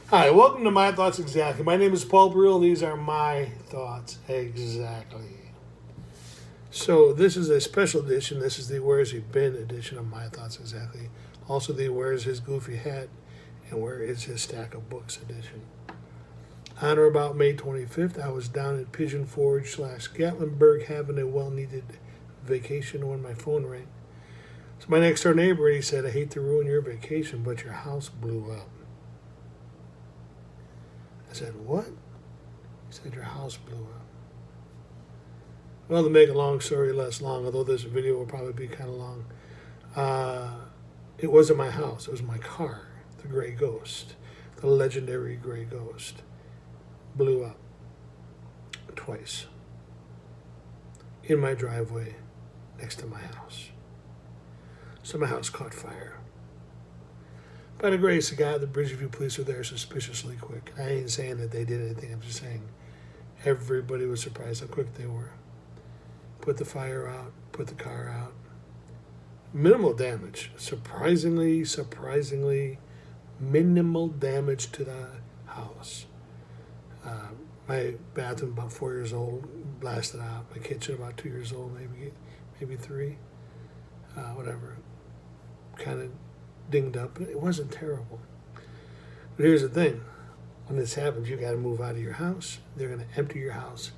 Hi, welcome to My Thoughts Exactly. My name is Paul Brule. These are my thoughts exactly. So this is a special edition. This is the Where's He Been edition of My Thoughts Exactly. Also the Where's His Goofy Hat and Where Is His Stack of Books edition. On or about May 25th, I was down at Pigeon Forge / Gatlinburg having a well-needed vacation when my phone rang. So my next door neighbor, he said, "I hate to ruin your vacation, but your house blew up." I said, "What?" He said, "Your house blew up." Well, to make a long story less long, although this video will probably be kind of long, it wasn't my house. It was my car, the Gray Ghost, the legendary Gray Ghost, blew up twice in my driveway next to my house. So my house caught fire. By the grace of God, the Bridgeview police were there suspiciously quick. I ain't saying that they did anything. I'm just saying everybody was surprised how quick they were. Put the fire out, put the car out. Minimal damage. Surprisingly minimal damage to the house. My bathroom, about 4 years old, blasted out. My kitchen, about 2 years old, maybe 3. Whatever. Kind of dinged up, but it wasn't terrible. But here's the thing. When this happens, you got to move out of your house. They're going to empty your house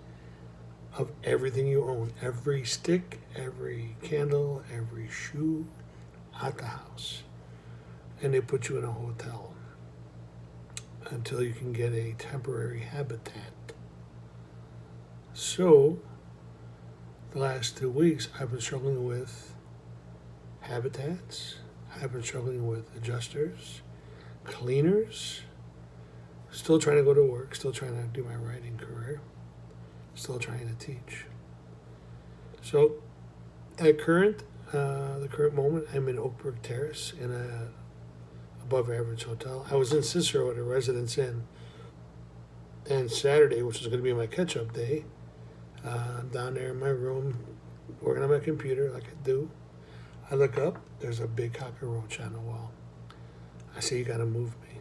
of everything you own. Every stick, every candle, every shoe out the house. And they put you in a hotel until you can get a temporary habitat. So, the last 2 weeks, I've been struggling with habitats. I've been struggling with adjusters, cleaners, still trying to go to work, still trying to do my writing career, still trying to teach. So, the current moment, I'm in Oakbrook Terrace in a above average hotel. I was in Cicero at a Residence Inn, and Saturday, which is going to be my catch-up day, I'm down there in my room working on my computer like I do. I look up, there's a big cockroach on the wall. I say, "You gotta move me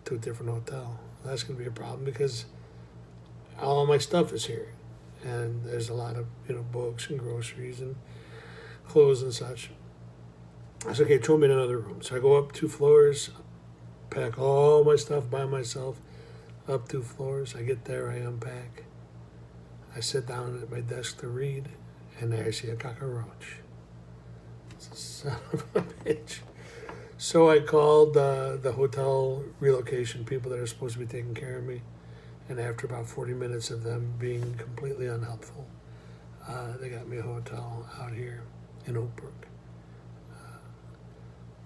to a different hotel." That's gonna be a problem because all my stuff is here. And there's a lot of, books and groceries and clothes and such. I said, "Okay, throw me in another room." So I go up 2 floors, pack all my stuff by myself, up 2 floors. I get there, I unpack. I sit down at my desk to read, and there I see a cockroach. Son of a bitch. So I called the hotel relocation people that are supposed to be taking care of me. And after about 40 minutes of them being completely unhelpful, they got me a hotel out here in Oakbrook.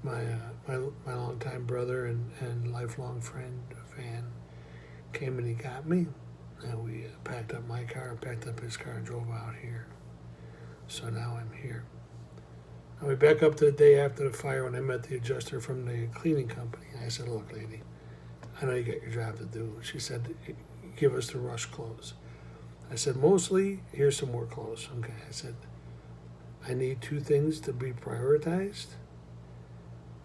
My longtime brother and lifelong friend, Van, came and he got me. And we packed up my car, packed up his car, and drove out here. So now I'm here. I went back up to the day after the fire when I met the adjuster from the cleaning company. I said, "Look, lady, I know you got your job to do." She said, "Give us the rush clothes." I said, "Mostly, here's some more clothes." Okay, I said, "I need 2 things to be prioritized.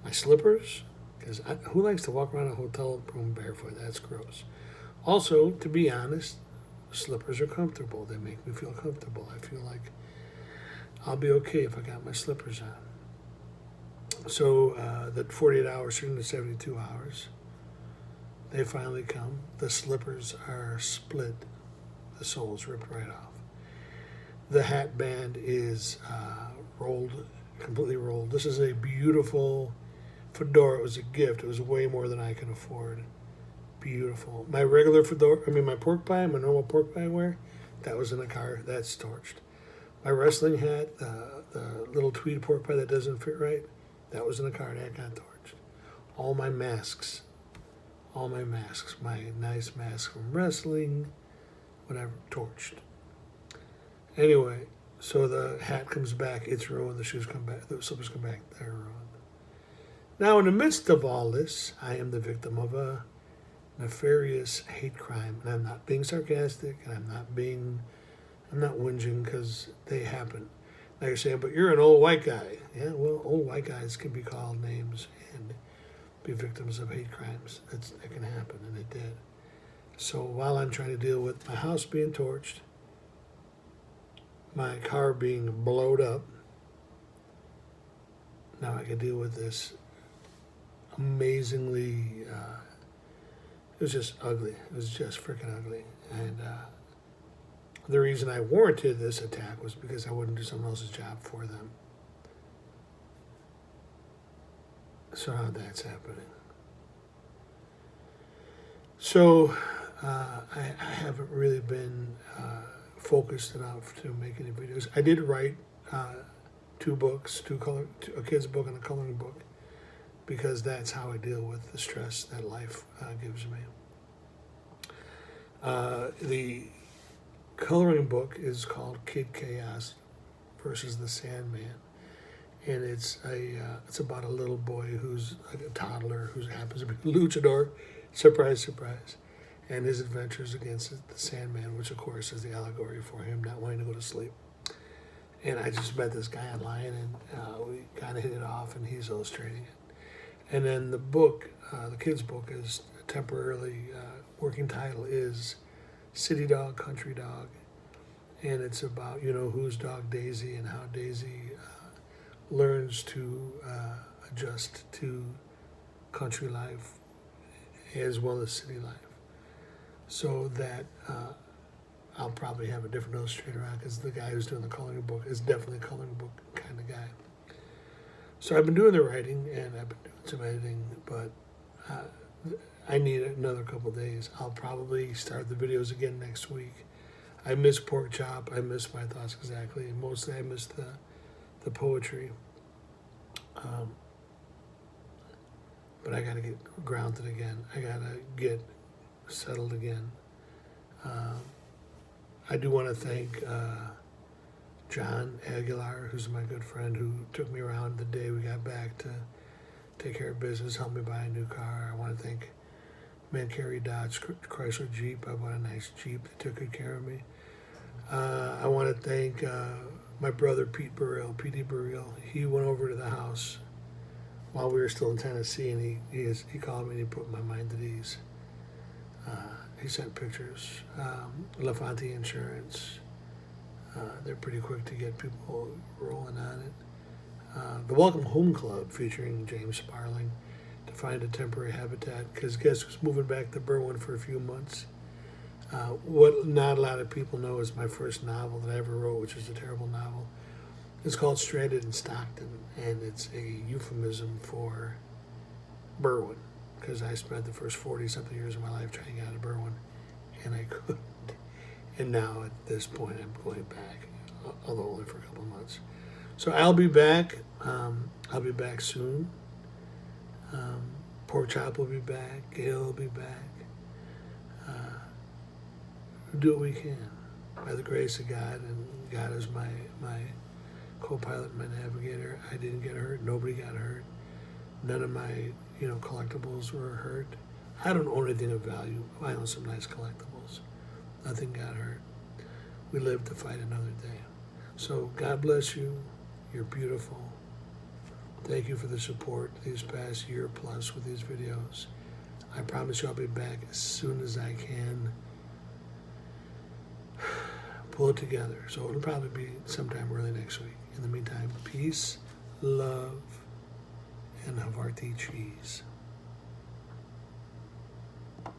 My slippers, because who likes to walk around a hotel room barefoot? That's gross. Also, to be honest, slippers are comfortable. They make me feel comfortable. I feel like I'll be okay if I got my slippers on." So the 48 hours turned into 72 hours. They finally come. The slippers are split. The soles ripped right off. The hat band is rolled, completely rolled. This is a beautiful fedora. It was a gift. It was way more than I could afford. Beautiful. My regular fedora, my pork pie, my normal pork pie I wear, that was in the car. That's torched. My wrestling hat, the little tweed pork pie that doesn't fit right, that was in the car. That got torched. All my masks, my nice mask from wrestling, whatever, torched. Anyway, so the hat comes back, it's ruined. The shoes come back, the slippers come back, they're ruined. Now, in the midst of all this, I am the victim of a nefarious hate crime, and I'm not being sarcastic, and I'm not whinging because they happen. Like you're saying, "But you're an old white guy." Yeah, well, old white guys can be called names, and be victims of hate crimes. It can happen, and it did. So while I'm trying to deal with my house being torched, my car being blowed up, now I can deal with this amazingly, it was just ugly. It was just freaking ugly. And the reason I warranted this attack was because I wouldn't do someone else's job for them. So now that's happening. So I haven't really been focused enough to make any videos. I did write 2 books, a kid's book and a coloring book, because that's how I deal with the stress that life gives me. The coloring book is called Kid Chaos versus the Sandman, and it's about a little boy who's like a toddler who happens to be a luchador, surprise, surprise, and his adventures against the Sandman, which of course is the allegory for him not wanting to go to sleep. And I just met this guy online, and we kind of hit it off, and he's illustrating it. And then the book, the kid's book, is temporarily working title is City Dog, Country Dog, and it's about whose dog Daisy and how Daisy learns to adjust to country life as well as city life. So that I'll probably have a different illustrator on, because the guy who's doing the coloring book is definitely a coloring book kind of guy. So I've been doing the writing and I've been doing some editing, but I need another couple of days. I'll probably start the videos again next week. I miss Pork Chop. I miss My Thoughts Exactly. And mostly I miss the poetry. But I got to get grounded again. I got to get settled again. I do want to thank John Aguilar, who's my good friend, who took me around the day we got back to take care of business, helped me buy a new car. I want to thank Mancari Dodge Chrysler Jeep. I bought a nice Jeep that took good care of me. I want to thank my brother Pete Burrell, P.D. Burrell. He went over to the house while we were still in Tennessee, and he called me and he put my mind at ease. He sent pictures. LaFonte Insurance. They're pretty quick to get people rolling on it. The Welcome Home Club, featuring James Sparling, to find a temporary habitat, because guess who's moving back to Berwyn for a few months? What not a lot of people know is my first novel that I ever wrote, which is a terrible novel. It's called Stranded in Stockton, and it's a euphemism for Berwyn, because I spent the first 40-something years of my life trying to get out of Berwyn, and I couldn't. And now, at this point, I'm going back, although only for a couple of months. So I'll be back. I'll be back soon. Pork Chop will be back. Gail will be back. Do what we can. By the grace of God, and God is my co-pilot, my navigator. I didn't get hurt. Nobody got hurt. None of my collectibles were hurt. I don't own anything of value. I own some nice collectibles. Nothing got hurt. We live to fight another day. So God bless you. You're beautiful. Thank you for the support these past year plus with these videos. I promise you I'll be back as soon as I can pull it together. So it'll probably be sometime early next week. In the meantime, peace, love, and Havarti cheese.